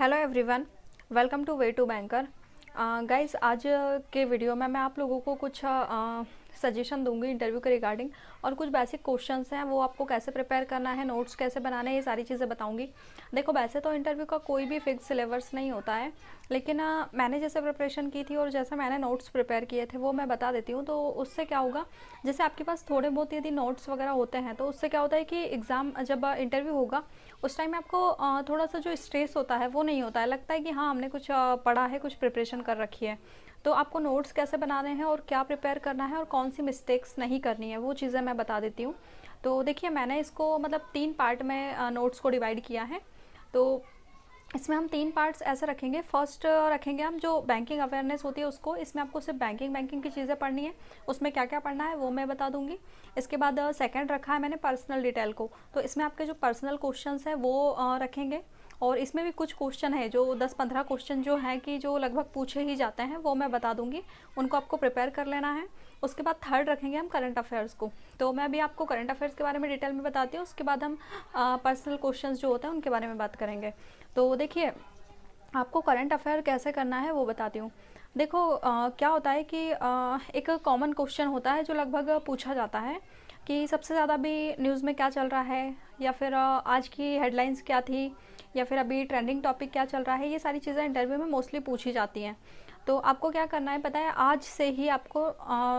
Hello everyone, welcome to way to banker. Guys, आज के video में मैं आप लोगों को कुछ सजेशन दूंगी इंटरव्यू के रिगार्डिंग, और कुछ बेसिक क्वेश्चंस हैं वो आपको कैसे प्रिपेयर करना है, नोट्स कैसे बनाने हैं, ये सारी चीज़ें बताऊंगी। देखो, वैसे तो इंटरव्यू का कोई भी फिक्स सिलेबस नहीं होता है, लेकिन मैंने जैसे प्रिपरेशन की थी और जैसे मैंने नोट्स प्रिपेयर किए थे वो मैं बता देती हूँ। तो उससे क्या होगा, जैसे आपके पास थोड़े बहुत यदि नोट्स वगैरह होते हैं तो उससे क्या होता है कि एग्ज़ाम जब इंटरव्यू होगा उस टाइम में आपको थोड़ा सा जो स्ट्रेस होता है वो नहीं होता है। लगता है कि हाँ, हमने कुछ पढ़ा है, कुछ प्रिपरेशन कर रखी है। तो आपको नोट्स कैसे बनाने हैं और क्या प्रिपेयर करना है और कौन सी मिस्टेक्स नहीं करनी है वो चीज़ें मैं बता देती हूँ। तो देखिए, मैंने इसको मतलब 3 पार्ट में नोट्स को डिवाइड किया है। तो इसमें हम 3 पार्ट्स ऐसे रखेंगे। फर्स्ट रखेंगे हम जो बैंकिंग अवेयरनेस होती है उसको, इसमें आपको सिर्फ बैंकिंग की चीज़ें पढ़नी है, उसमें क्या क्या पढ़ना है वो मैं बता दूंगी। इसके बाद सेकंड रखा है मैंने पर्सनल डिटेल को, तो इसमें आपके जो पर्सनल क्वेश्चंस हैं वो रखेंगे, और इसमें भी कुछ क्वेश्चन है जो 10-15 क्वेश्चन जो हैं कि जो लगभग पूछे ही जाते हैं वो मैं बता दूंगी, उनको आपको प्रिपेयर कर लेना है। उसके बाद थर्ड रखेंगे हम करंट अफेयर्स को, तो मैं अभी आपको करंट अफेयर्स के बारे में डिटेल में बताती हूँ। उसके बाद हम पर्सनल क्वेश्चंस जो होते हैं उनके बारे में बात करेंगे। तो देखिए, आपको करंट अफेयर कैसे करना है वो बताती हूँ। देखो, क्या होता है कि एक कॉमन क्वेश्चन होता है जो लगभग पूछा जाता है कि सबसे ज़्यादा अभी न्यूज़ में क्या चल रहा है, या फिर आज की हेडलाइंस क्या थी, या फिर अभी ट्रेंडिंग टॉपिक क्या चल रहा है। ये सारी चीज़ें इंटरव्यू में मोस्टली पूछी जाती हैं। तो आपको क्या करना है पता है, आज से ही आपको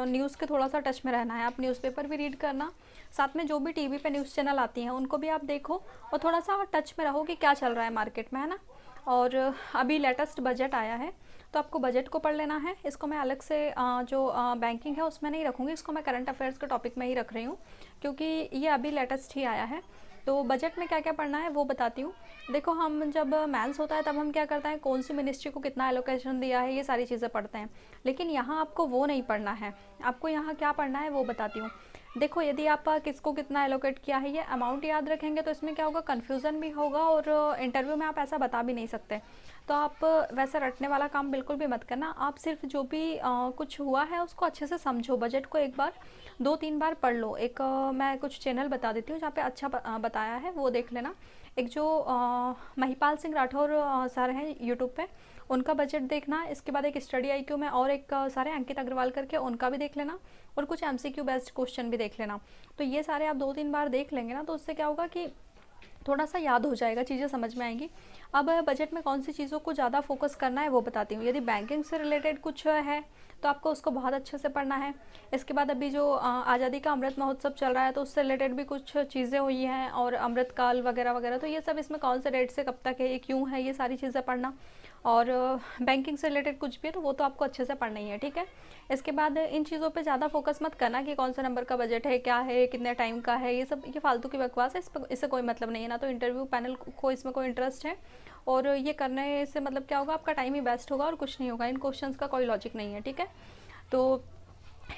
न्यूज़ के थोड़ा सा टच में रहना है। आप न्यूज़पेपर भी रीड करना, साथ में जो भी टीवी पे न्यूज़ चैनल आती हैं उनको भी आप देखो, और थोड़ा सा टच में रहो कि क्या चल रहा है मार्केट में, है ना। और अभी लेटेस्ट बजट आया है तो आपको बजट को पढ़ लेना है। इसको मैं अलग से जो बैंकिंग है उसमें नहीं रखूँगी, इसको मैं करंट अफेयर्स के टॉपिक में ही रख रही हूँ, क्योंकि ये अभी लेटेस्ट ही आया है। तो बजट में क्या क्या पढ़ना है वो बताती हूँ। देखो, हम जब मेंस होता है तब हम क्या करते हैं, कौन सी मिनिस्ट्री को कितना एलोकेशन दिया है, ये सारी चीज़ें पढ़ते हैं। लेकिन यहाँ आपको वो नहीं पढ़ना है। आपको यहाँ क्या पढ़ना है वो बताती हूँ। देखो, यदि आप किसको कितना एलोकेट किया है ये अमाउंट याद रखेंगे तो इसमें क्या होगा, कन्फ्यूज़न भी होगा, और इंटरव्यू में आप ऐसा बता भी नहीं सकते। तो आप वैसा रटने वाला काम बिल्कुल भी मत करना। आप सिर्फ जो भी कुछ हुआ है उसको अच्छे से समझो, बजट को एक बार 2-3 बार पढ़ लो। एक मैं कुछ चैनल बता देती हूँ जहाँ पे अच्छा बताया है, वो देख लेना। एक जो महिपाल सिंह राठौर सर हैं यूट्यूब पे, उनका बजट देखना। इसके बाद एक स्टडी आईक्यू में और एक सारे अंकित अग्रवाल करके, उनका भी देख लेना, और कुछ एमसीक्यू बेस्ड क्वेश्चन भी देख लेना। तो ये सारे आप 2-3 बार देख लेंगे ना, तो उससे क्या होगा कि थोड़ा सा याद हो जाएगा, चीज़ें समझ में आएंगी। अब बजट में कौन सी चीज़ों को ज़्यादा फोकस करना है वो बताती हूँ। यदि बैंकिंग से रिलेटेड कुछ है तो आपको उसको बहुत अच्छे से पढ़ना है। इसके बाद अभी जो आज़ादी का अमृत महोत्सव चल रहा है तो उससे रिलेटेड भी कुछ चीज़ें हुई हैं, और अमृतकाल वगैरह वगैरह, तो ये सब इसमें कौन से डेट से कब तक है, ये क्यों है, ये सारी चीज़ें पढ़ना। और बैंकिंग से रिलेटेड कुछ भी है तो वो तो आपको अच्छे से पढ़ना ही है, ठीक है। इसके बाद इन चीज़ों पे ज़्यादा फोकस मत करना कि कौन सा नंबर का बजट है, क्या है, कितने टाइम का है, ये सब ये फालतू की बकवास है, इससे कोई मतलब नहीं है ना। तो इंटरव्यू पैनल को इसमें कोई इंटरेस्ट है, और ये करने से मतलब क्या होगा, आपका टाइम ही वेस्ट होगा और कुछ नहीं होगा। इन क्वेश्चंस का कोई लॉजिक नहीं है, ठीक है। तो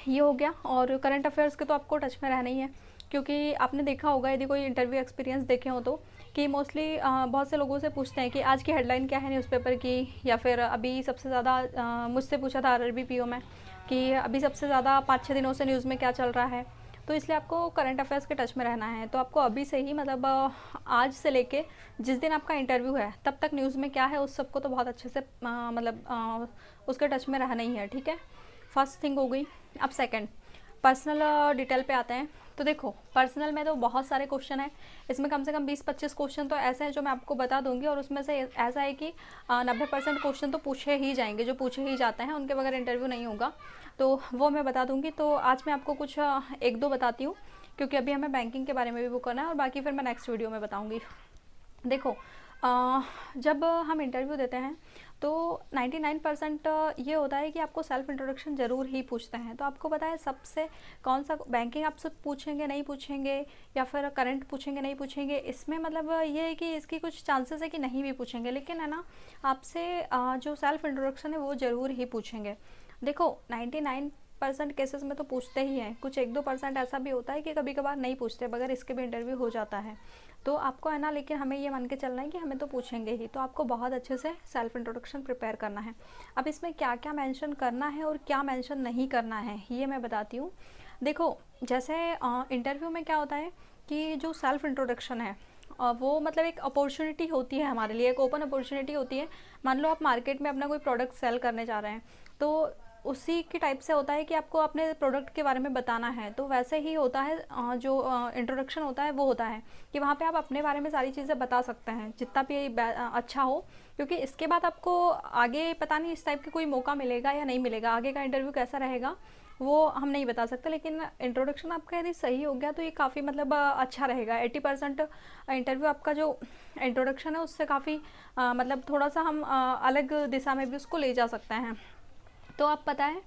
ये हो गया। और करंट अफेयर्स के तो आपको टच में रहना ही है, क्योंकि आपने देखा होगा, यदि कोई इंटरव्यू एक्सपीरियंस देखे हो तो, कि मोस्टली बहुत से लोगों से पूछते हैं कि आज की हेडलाइन क्या है न्यूज़पेपर की, या फिर अभी सबसे ज़्यादा मुझसे पूछा था आरआरबी पीओ में कि अभी सबसे ज़्यादा 5-6 दिनों से न्यूज़ में क्या चल रहा है। तो इसलिए आपको करंट अफेयर्स के टच में रहना है। तो आपको अभी से ही मतलब आज से लेके जिस दिन आपका इंटरव्यू है तब तक न्यूज़ में क्या है उस सबको तो बहुत अच्छे से मतलब उसके टच में रहना ही है, ठीक है। फर्स्ट थिंग हो गई। अब सेकंड, पर्सनल डिटेल पे आते हैं। तो देखो, पर्सनल में तो बहुत सारे क्वेश्चन हैं, इसमें कम से कम 20-25 क्वेश्चन तो ऐसे हैं जो मैं आपको बता दूंगी, और उसमें से ऐसा है कि 90% क्वेश्चन तो पूछे ही जाएंगे, जो पूछे ही जाते हैं, उनके बगैर इंटरव्यू नहीं होगा। तो वो मैं बता दूंगी। तो आज मैं आपको कुछ 1-2 बताती हूँ, क्योंकि अभी हमें बैंकिंग के बारे में भी वो करना है, और बाकी फिर मैं नेक्स्ट वीडियो में बताऊँगी। देखो, जब हम इंटरव्यू देते हैं तो 99% ये होता है कि आपको सेल्फ इंट्रोडक्शन ज़रूर ही पूछते हैं। तो आपको पता है सबसे कौन सा बैंकिंग आपसे पूछेंगे नहीं पूछेंगे, या फिर करंट पूछेंगे नहीं पूछेंगे, इसमें मतलब ये है कि इसकी कुछ चांसेस है कि नहीं भी पूछेंगे, लेकिन है ना, आपसे जो सेल्फ इंट्रोडक्शन है वो ज़रूर ही पूछेंगे। देखो, 99% केसेस में तो पूछते ही हैं, कुछ 1-2% ऐसा भी होता है कि कभी कभार नहीं पूछते, बगैर इसके भी इंटरव्यू हो जाता है। तो आपको है ना, लेकिन हमें ये मान के चलना है कि हमें तो पूछेंगे ही, तो आपको बहुत अच्छे से सेल्फ इंट्रोडक्शन प्रिपेयर करना है। अब इसमें क्या क्या मेंशन करना है और क्या मेंशन नहीं करना है ये मैं बताती हूँ। देखो, जैसे इंटरव्यू में क्या होता है कि जो सेल्फ इंट्रोडक्शन है वो मतलब एक अपॉर्चुनिटी होती है हमारे लिए, एक ओपन अपॉर्चुनिटी होती है। मान लो आप मार्केट में अपना कोई प्रोडक्ट सेल करने जा रहे हैं, तो उसी के टाइप से होता है कि आपको अपने प्रोडक्ट के बारे में बताना है। तो वैसे ही होता है, जो इंट्रोडक्शन होता है वो होता है कि वहाँ पे आप अपने बारे में सारी चीज़ें बता सकते हैं जितना भी अच्छा हो, क्योंकि इसके बाद आपको आगे पता नहीं इस टाइप का कोई मौका मिलेगा या नहीं मिलेगा, आगे का इंटरव्यू कैसा रहेगा वो हम नहीं बता सकते। लेकिन इंट्रोडक्शन आपका यदि सही हो गया तो ये काफ़ी मतलब अच्छा रहेगा। 80% इंटरव्यू आपका जो इंट्रोडक्शन है उससे काफ़ी मतलब थोड़ा सा हम अलग दिशा में भी उसको ले जा सकते हैं। तो आप पता है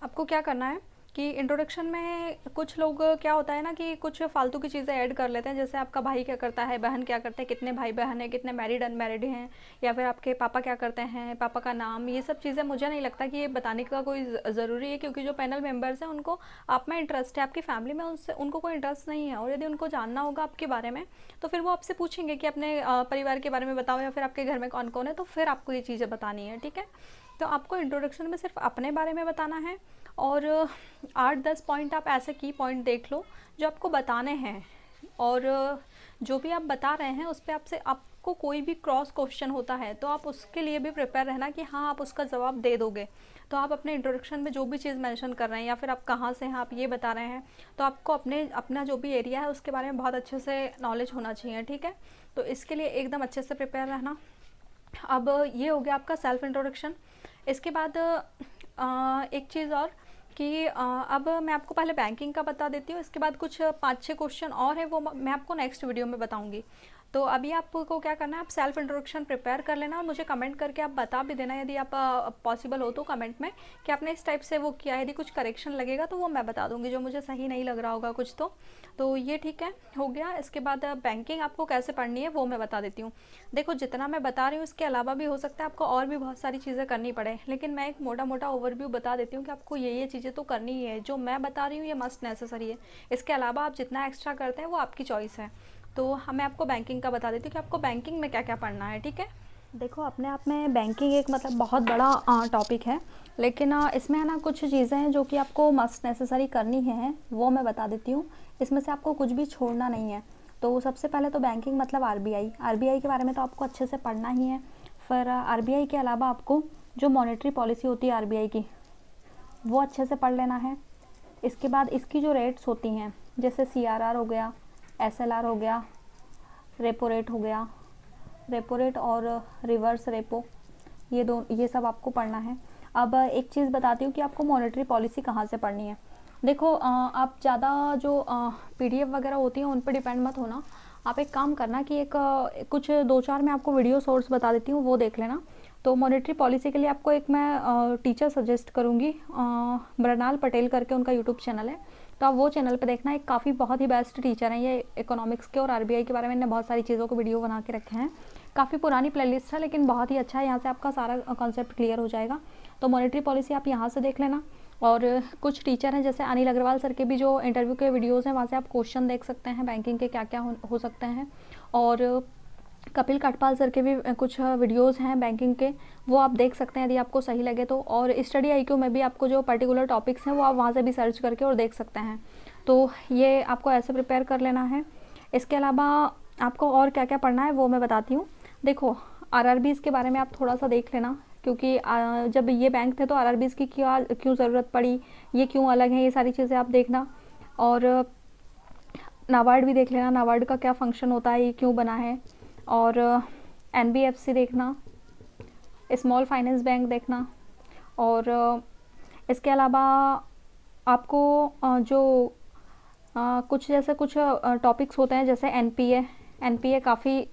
आपको क्या करना है कि इंट्रोडक्शन में कुछ लोग क्या होता है ना कि कुछ फालतू की चीज़ें ऐड कर लेते हैं, जैसे आपका भाई क्या करता है, बहन क्या करते हैं, कितने भाई बहन हैं, कितने मैरिड अनमैरिड हैं, या फिर आपके पापा क्या करते हैं, पापा का नाम। ये सब चीज़ें मुझे नहीं लगता कि ये बताने का कोई ज़रूरी है, क्योंकि जो पैनल मेंबर्स हैं उनको आप में इंटरेस्ट है, आपकी फैमिली में उनसे उनको कोई इंटरेस्ट नहीं है। और यदि उनको जानना होगा आपके बारे में तो फिर वो आपसे पूछेंगे कि अपने परिवार के बारे में बताओ, या फिर आपके घर में कौन कौन है, तो फिर आपको ये चीज़ें बतानी है। ठीक है, तो आपको इंट्रोडक्शन में सिर्फ अपने बारे में बताना है, और 8-10 पॉइंट आप ऐसे की पॉइंट देख लो जो आपको बताने हैं। और जो भी आप बता रहे हैं उस पर आपको कोई भी क्रॉस क्वेश्चन होता है तो आप उसके लिए भी प्रिपेयर रहना कि हाँ आप उसका जवाब दे दोगे। तो आप अपने इंट्रोडक्शन में जो भी चीज़ मेंशन कर रहे हैं, या फिर आप कहाँ से हैं आप ये बता रहे हैं, तो आपको अपना जो भी एरिया है उसके बारे में बहुत अच्छे से नॉलेज होना चाहिए। ठीक है, तो इसके लिए एकदम अच्छे से प्रिपेयर रहना। अब ये हो गया आपका सेल्फ इंट्रोडक्शन। इसके बाद एक चीज़ और कि अब मैं आपको पहले बैंकिंग का बता देती हूँ, इसके बाद कुछ 5-6 क्वेश्चन और है वो मैं आपको नेक्स्ट वीडियो में बताऊँगी। तो अभी आपको क्या करना है, आप सेल्फ इंट्रोडक्शन प्रिपेयर कर लेना और मुझे कमेंट करके आप बता भी देना, यदि आप पॉसिबल हो तो कमेंट में, कि आपने इस टाइप से वो किया है। यदि कुछ करेक्शन लगेगा तो वो मैं बता दूंगी, जो मुझे सही नहीं लग रहा होगा कुछ तो ये ठीक है, हो गया। इसके बाद बैंकिंग आपको कैसे पढ़नी है वो मैं बता देती हूँ। देखो जितना मैं बता रही हूँ इसके अलावा भी हो सकता है आपको और भी बहुत सारी चीज़ें करनी पड़े, लेकिन मैं एक मोटा मोटा ओवरव्यू बता देती हूँ कि आपको ये चीज़ें तो करनी ही है। जो मैं बता रही हूँ ये मस्ट नेसेसरी है, इसके अलावा आप जितना एक्स्ट्रा करते हैं वो आपकी चॉइस है। तो मैं आपको बैंकिंग का बता देती हूँ कि आपको बैंकिंग में क्या क्या पढ़ना है। ठीक है, देखो अपने आप में बैंकिंग एक मतलब बहुत बड़ा टॉपिक है, लेकिन इसमें है ना कुछ चीज़ें हैं जो कि आपको मस्ट नेसेसरी करनी है, वो मैं बता देती हूँ। इसमें से आपको कुछ भी छोड़ना नहीं है। तो सबसे पहले तो बैंकिंग मतलब आरबीआई के बारे में तो आपको अच्छे से पढ़ना ही है। फिर आरबीआई के अलावा आपको जो मॉनेटरी पॉलिसी होती है आरबीआई की, वो अच्छे से पढ़ लेना है। इसके बाद इसकी जो रेट्स होती हैं, जैसे सीआरआर हो गया, एसएलआर हो गया, रेपो रेट हो गया, रेपो रेट और रिवर्स रेपो, ये सब आपको पढ़ना है। अब एक चीज़ बताती हूँ कि आपको मॉनेटरी पॉलिसी कहाँ से पढ़नी है। देखो आप ज़्यादा जो पीडीएफ वगैरह होती हैं उन पर डिपेंड मत होना। आप एक काम करना कि कुछ 2-4 मैं आपको वीडियो सोर्स बता देती हूँ, वो देख लेना। तो मॉनेटरी पॉलिसी के लिए आपको एक मैं टीचर सजेस्ट करूँगी, मृणाल पटेल करके उनका यूट्यूब चैनल है, तो आप वो चैनल पे देखना। एक काफ़ी बहुत ही बेस्ट टीचर हैं ये, इकोनॉमिक्स के और आरबीआई के बारे में इन्होंने बहुत सारी चीज़ों को वीडियो बना के रखे हैं। काफ़ी पुरानी प्लेलिस्ट है लेकिन बहुत ही अच्छा है, यहाँ से आपका सारा कॉन्सेप्ट क्लियर हो जाएगा। तो मॉनेटरी पॉलिसी आप यहाँ से देख लेना। और कुछ टीचर हैं जैसे अनिल अग्रवाल सर के भी जो इंटरव्यू के वीडियोज़ हैं वहाँ से आप क्वेश्चन देख सकते हैं बैंकिंग के क्या क्या हो सकते हैं। और कपिल कटपाल सर के भी कुछ वीडियोस हैं बैंकिंग के, वो आप देख सकते हैं यदि आपको सही लगे तो। और स्टडी आईक्यू में भी आपको जो पर्टिकुलर टॉपिक्स हैं वो आप वहाँ से भी सर्च करके और देख सकते हैं। तो ये आपको ऐसे प्रिपेयर कर लेना है। इसके अलावा आपको और क्या क्या पढ़ना है वो मैं बताती हूँ। देखो आरआरबीज़ के बारे में आप थोड़ा सा देख लेना, क्योंकि जब ये बैंक थे तो आरआरबीज़ की क्यों ज़रूरत पड़ी, ये क्यों अलग है, ये सारी चीज़ें आप देखना। और नाबार्ड भी देख लेना, नाबार्ड का क्या फंक्शन होता है, ये क्यों बना है। और एनबीएफसी देखना, स्मॉल फाइनेंस बैंक देखना। और इसके अलावा आपको जो कुछ टॉपिक्स होते हैं जैसे एनपीए काफ़ी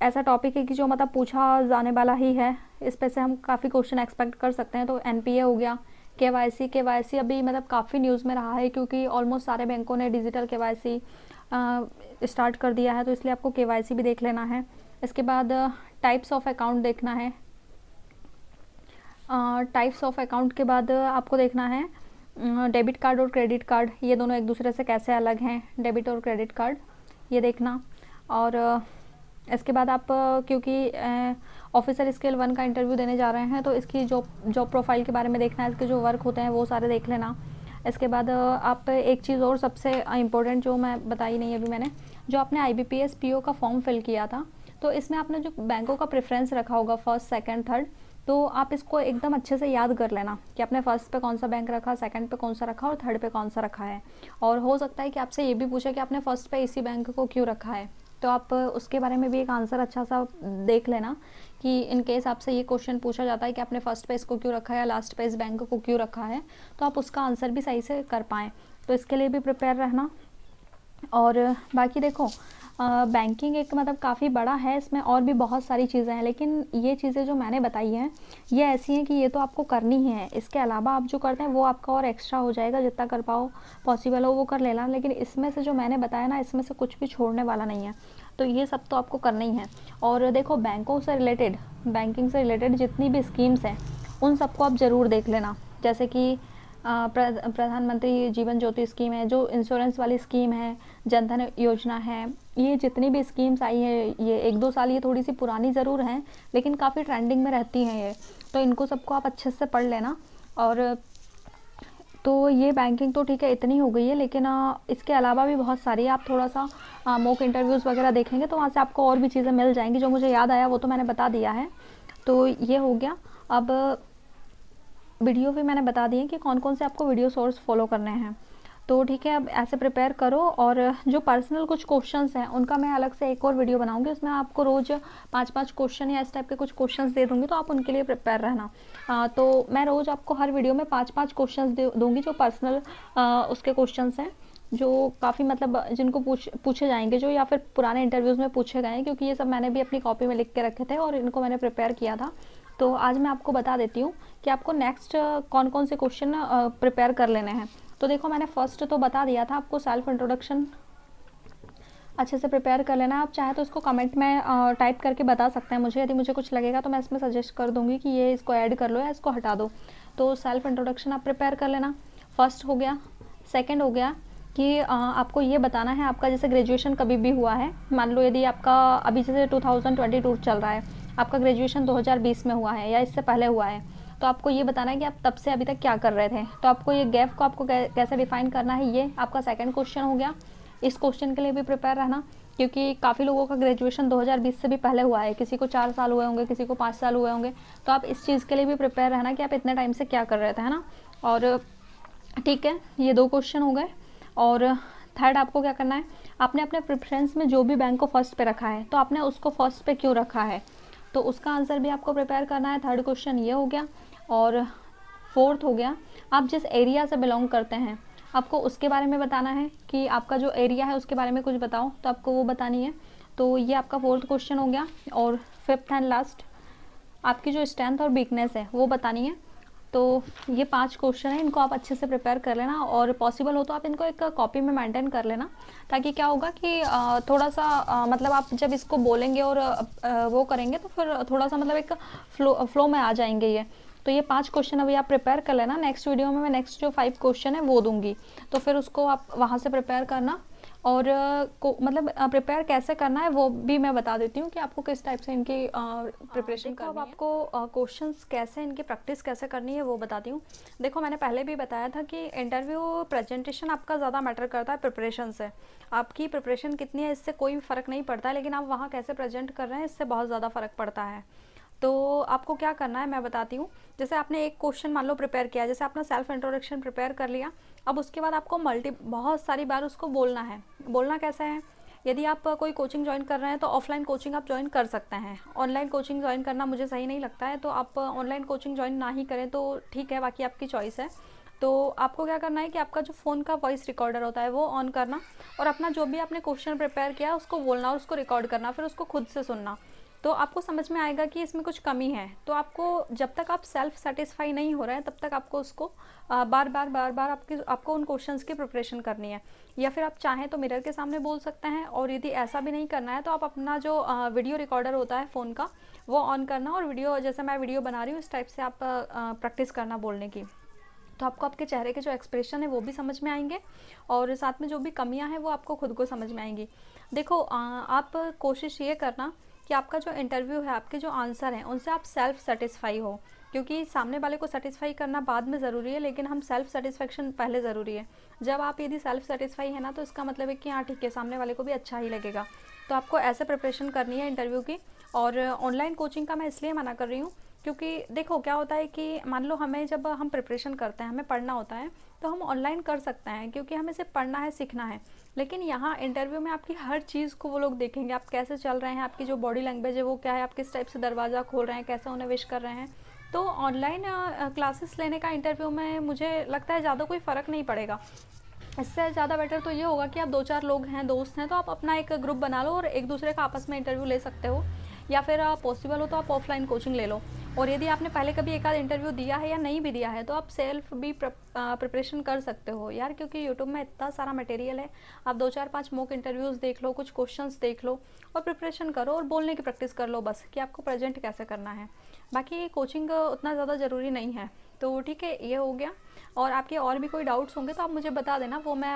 ऐसा टॉपिक है कि जो मतलब पूछा जाने वाला ही है, इस पे से हम काफ़ी क्वेश्चन एक्सपेक्ट कर सकते हैं। तो एनपीए हो गया। केवाईसी अभी मतलब काफ़ी न्यूज़ में रहा है, क्योंकि ऑलमोस्ट सारे बैंकों ने डिजिटल केवाईसी स्टार्ट कर दिया है, तो इसलिए आपको केवाईसी भी देख लेना है। इसके बाद टाइप्स ऑफ अकाउंट देखना है। टाइप्स ऑफ अकाउंट के बाद आपको देखना है डेबिट कार्ड और क्रेडिट कार्ड, ये दोनों एक दूसरे से कैसे अलग हैं, डेबिट और क्रेडिट कार्ड, ये देखना। और इसके बाद आप क्योंकि ऑफिसर स्केल 1 का इंटरव्यू देने जा रहे हैं तो इसकी जॉब प्रोफाइल के बारे में देखना है, इसके जो वर्क होते हैं वो सारे देख लेना। इसके बाद आप एक चीज़ और सबसे इम्पोर्टेंट जो मैं बताई नहीं अभी मैंने, जो आपने IBPS PO का फॉर्म फिल किया था, तो इसमें आपने जो बैंकों का प्रेफरेंस रखा होगा फर्स्ट, सेकंड, थर्ड, तो आप इसको एकदम अच्छे से याद कर लेना कि आपने फर्स्ट पे कौन सा बैंक रखा, सेकंड पे कौन सा रखा और थर्ड पे कौन सा रखा है। और हो सकता है कि आपसे ये भी पूछे कि आपने फर्स्ट पे इसी बैंक को क्यों रखा है, तो आप उसके बारे में भी एक आंसर अच्छा सा देख लेना कि इन केस आपसे ये क्वेश्चन पूछा जाता है कि आपने फर्स्ट पे इसको क्यों रखा है या लास्ट पे इस बैंक को क्यों रखा है, तो आप उसका आंसर भी सही से कर पाएँ। तो इसके लिए भी प्रिपेयर रहना। और बाकी देखो, बैंकिंग एक मतलब काफ़ी बड़ा है, इसमें और भी बहुत सारी चीज़ें हैं, लेकिन ये चीज़ें जो मैंने बताई हैं ये ऐसी हैं कि ये तो आपको करनी ही है। इसके अलावा आप जो करते हैं वो आपका और एक्स्ट्रा हो जाएगा, जितना कर पाओ पॉसिबल हो वो कर लेना, लेकिन इसमें से जो मैंने बताया ना, इसमें से कुछ भी छोड़ने वाला नहीं है। तो ये सब तो आपको करना ही है। और देखो, बैंकों से रिलेटेड, बैंकिंग से रिलेटेड जितनी भी स्कीम्स हैं उन सबको आप ज़रूर देख लेना। जैसे कि प्रधानमंत्री जीवन ज्योति स्कीम है, जो इंश्योरेंस वाली स्कीम है, जनधन योजना है, ये जितनी भी स्कीम्स आई है, ये 1-2 साल ये थोड़ी सी पुरानी ज़रूर हैं, लेकिन काफ़ी ट्रेंडिंग में रहती हैं ये, तो इनको सबको आप अच्छे से पढ़ लेना। और तो ये बैंकिंग तो ठीक है, इतनी हो गई है, लेकिन इसके अलावा भी बहुत सारी है। आप थोड़ा सा मॉक इंटरव्यूज़ वगैरह देखेंगे तो वहाँ से आपको और भी चीज़ें मिल जाएंगी। जो मुझे याद आया वो तो मैंने बता दिया है। तो ये हो गया। अब वीडियो भी मैंने बता दी है कि कौन कौन से आपको वीडियो सोर्स फॉलो करने हैं। तो ठीक है, अब ऐसे प्रिपेयर करो। और जो पर्सनल कुछ क्वेश्चंस हैं उनका मैं अलग से एक और वीडियो बनाऊंगी, उसमें आपको रोज़ 5-5 क्वेश्चन या इस टाइप के कुछ क्वेश्चंस दे दूंगी, तो आप उनके लिए प्रिपेयर रहना। तो मैं रोज़ आपको हर वीडियो में 5-5 क्वेश्चंस दूंगी, जो पर्सनल उसके क्वेश्चंस हैं, जो काफ़ी मतलब जिनको पूछे जाएंगे, जो या फिर पुराने इंटरव्यूज़ में पूछे गए हैं, क्योंकि ये सब मैंने भी अपनी कॉपी में लिख के रखे थे और इनको मैंने प्रिपेयर किया था। तो आज मैं आपको बता देती हूँ कि आपको नेक्स्ट कौन कौन से क्वेश्चन प्रिपेयर कर लेने हैं। तो देखो, मैंने फर्स्ट तो बता दिया था आपको, सेल्फ इंट्रोडक्शन अच्छे से प्रिपेयर कर लेना। आप चाहे तो इसको कमेंट में टाइप करके बता सकते हैं मुझे, यदि मुझे कुछ लगेगा तो मैं इसमें सजेस्ट कर दूंगी कि ये इसको ऐड कर लो या इसको हटा दो। तो सेल्फ इंट्रोडक्शन आप प्रिपेयर कर लेना, फर्स्ट हो गया। सेकेंड हो गया कि आपको ये बताना है आपका जैसे ग्रेजुएशन कभी भी हुआ है, मान लो यदि आपका अभी जैसे 2022 चल रहा है, आपका ग्रेजुएशन 2020 में हुआ है या इससे पहले हुआ है, तो आपको ये बताना है कि आप तब से अभी तक क्या कर रहे थे। तो आपको ये गैप को आपको कैसे डिफाइन करना है, ये आपका सेकंड क्वेश्चन हो गया। इस क्वेश्चन के लिए भी प्रिपेयर रहना, क्योंकि काफ़ी लोगों का ग्रेजुएशन 2020 से भी पहले हुआ है, किसी को 4 साल हुए होंगे, किसी को 5 साल हुए होंगे। तो आप इस चीज़ के लिए भी प्रिपेयर रहना कि आप इतने टाइम से क्या कर रहे थे, है ना। और ठीक है, ये 2 क्वेश्चन हो गए। और थर्ड आपको क्या करना है, आपने अपने प्रेफरेंस में जो भी बैंक को फर्स्ट पे रखा है, तो आपने उसको फर्स्ट पे क्यों रखा है, तो उसका आंसर भी आपको प्रिपेयर करना है। थर्ड क्वेश्चन ये हो गया। और फोर्थ हो गया, आप जिस एरिया से बिलोंग करते हैं आपको उसके बारे में बताना है कि आपका जो एरिया है उसके बारे में कुछ बताओ, तो आपको वो बतानी है। तो ये आपका फोर्थ क्वेश्चन हो गया। और फिफ्थ एंड लास्ट, आपकी जो स्ट्रेंथ और वीकनेस है वो बतानी है। तो ये 5 क्वेश्चन है, इनको आप अच्छे से प्रिपेयर कर लेना, और पॉसिबल हो तो आप इनको एक कॉपी में मेंटेन कर लेना, ताकि क्या होगा कि थोड़ा सा मतलब आप जब इसको बोलेंगे और वो करेंगे तो फिर थोड़ा सा मतलब एक फ्लो में आ जाएंगे ये। तो ये 5 क्वेश्चन अभी आप प्रिपेयर कर लेना, नेक्स्ट वीडियो में मैं नेक्स्ट जो 5 क्वेश्चन है वो दूंगी, तो फिर उसको आप वहाँ से प्रिपेयर करना। और मतलब प्रिपेयर कैसे करना है वो भी मैं बता देती हूँ कि आपको किस टाइप से इनकी प्रिपरेशन करनी है। अब आपको क्वेश्चंस कैसे, इनकी प्रैक्टिस कैसे करनी है वो बताती हूँ। देखो, मैंने पहले भी बताया था कि इंटरव्यू प्रेजेंटेशन आपका ज़्यादा मैटर करता है प्रिपरेशन से। आपकी प्रिपरेशन कितनी है इससे कोई फ़र्क नहीं पड़ता है, लेकिन आप वहाँ कैसे प्रेजेंट कर रहे हैं इससे बहुत ज़्यादा फ़र्क पड़ता है। तो आपको क्या करना है मैं बताती हूँ। जैसे आपने एक क्वेश्चन मान लो प्रिपेयर किया, जैसे आपने सेल्फ इंट्रोडक्शन प्रिपेयर कर लिया, अब उसके बाद आपको बहुत सारी बार उसको बोलना है। बोलना कैसे है, यदि आप कोई कोचिंग ज्वाइन कर रहे हैं तो ऑफलाइन कोचिंग आप ज्वाइन कर सकते हैं। ऑनलाइन कोचिंग ज्वाइन करना मुझे सही नहीं लगता है, तो आप ऑनलाइन कोचिंग ज्वाइन ना ही करें तो ठीक है, बाकी आपकी चॉइस है। तो आपको क्या करना है कि आपका जो फ़ोन का वॉइस रिकॉर्डर होता है वो ऑन करना, और अपना जो भी आपने क्वेश्चन प्रिपेयर किया उसको बोलना और उसको रिकॉर्ड करना, फिर उसको खुद से सुनना। तो आपको समझ में आएगा कि इसमें कुछ कमी है। तो आपको जब तक आप सेल्फ सेटिस्फाई नहीं हो रहे हैं तब तक आपको उसको बार बार आपको उन क्वेश्चंस की प्रिपरेशन करनी है। या फिर आप चाहें तो मिरर के सामने बोल सकते हैं, और यदि ऐसा भी नहीं करना है तो आप अपना जो वीडियो रिकॉर्डर होता है फ़ोन का वो ऑन करना, और वीडियो जैसे मैं वीडियो बना रही हूँ इस टाइप से आप प्रैक्टिस करना बोलने की। तो आपको आपके चेहरे के जो एक्सप्रेशन है वो भी समझ में आएंगे, और साथ में जो भी कमियां हैं वो आपको खुद को समझ में आएंगी। देखो, आप कोशिश ये करना कि आपका जो इंटरव्यू है, आपके जो आंसर हैं उनसे आप सेल्फ सेटिस्फाई हो, क्योंकि सामने वाले को सेटिस्फाई करना बाद में ज़रूरी है, लेकिन हम सेल्फ सेटिस्फेक्शन पहले ज़रूरी है। जब आप यदि सेल्फ सेटिस्फाई है ना, तो इसका मतलब है कि हाँ ठीक है, सामने वाले को भी अच्छा ही लगेगा। तो आपको ऐसे प्रिपरेशन करनी है इंटरव्यू की। और ऑनलाइन कोचिंग का मैं इसलिए मना कर रही हूँ क्योंकि देखो क्या होता है कि मान लो हमें, जब हम प्रिपरेशन करते हैं, हमें पढ़ना होता है, तो हम ऑनलाइन कर सकते हैं क्योंकि हमें सिर्फ पढ़ना है, सीखना है। लेकिन यहाँ इंटरव्यू में आपकी हर चीज़ को वो लोग देखेंगे, आप कैसे चल रहे हैं, आपकी जो बॉडी लैंग्वेज है वो क्या है, आप किस टाइप से दरवाज़ा खोल रहे हैं, कैसे उन्हें विश कर रहे हैं। तो ऑनलाइन क्लासेस लेने का इंटरव्यू में मुझे लगता है ज़्यादा कोई फ़र्क नहीं पड़ेगा। इससे ज़्यादा बेटर तो ये होगा कि आप 2-4 लोग हैं, दोस्त हैं, तो आप अपना एक ग्रुप बना लो और एक दूसरे का आपस में इंटरव्यू ले सकते हो, या फिर पॉसिबल हो तो आप ऑफलाइन कोचिंग ले लो। और यदि आपने पहले कभी एक आध इंटरव्यू दिया है या नहीं भी दिया है, तो आप सेल्फ भी प्रिपरेशन कर सकते हो यार, क्योंकि यूट्यूब में इतना सारा मटेरियल है। आप 2-4-5 मॉक इंटरव्यूज़ देख लो, कुछ क्वेश्चंस देख लो और प्रिपरेशन करो और बोलने की प्रैक्टिस कर लो बस, कि आपको प्रेजेंट कैसे करना है। बाकी कोचिंग उतना ज़्यादा ज़रूरी नहीं है। तो ठीक है, ये हो गया। और आपके और भी कोई डाउट्स होंगे तो आप मुझे बता देना, वो मैं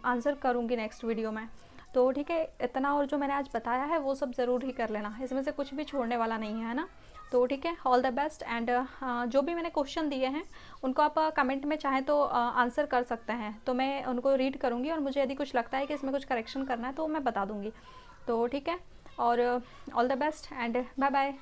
आंसर करूँगी नेक्स्ट वीडियो में। तो ठीक है, इतना और जो मैंने आज बताया है वो सब ज़रूर ही कर लेना, इसमें से कुछ भी छोड़ने वाला नहीं है ना। तो ठीक है, ऑल द बेस्ट। एंड जो भी मैंने क्वेश्चन दिए हैं उनको आप कमेंट में चाहें तो आंसर कर सकते हैं, तो मैं उनको रीड करूँगी और मुझे यदि कुछ लगता है कि इसमें कुछ करेक्शन करना है तो मैं बता दूँगी। तो ठीक है, और all the best and bye bye.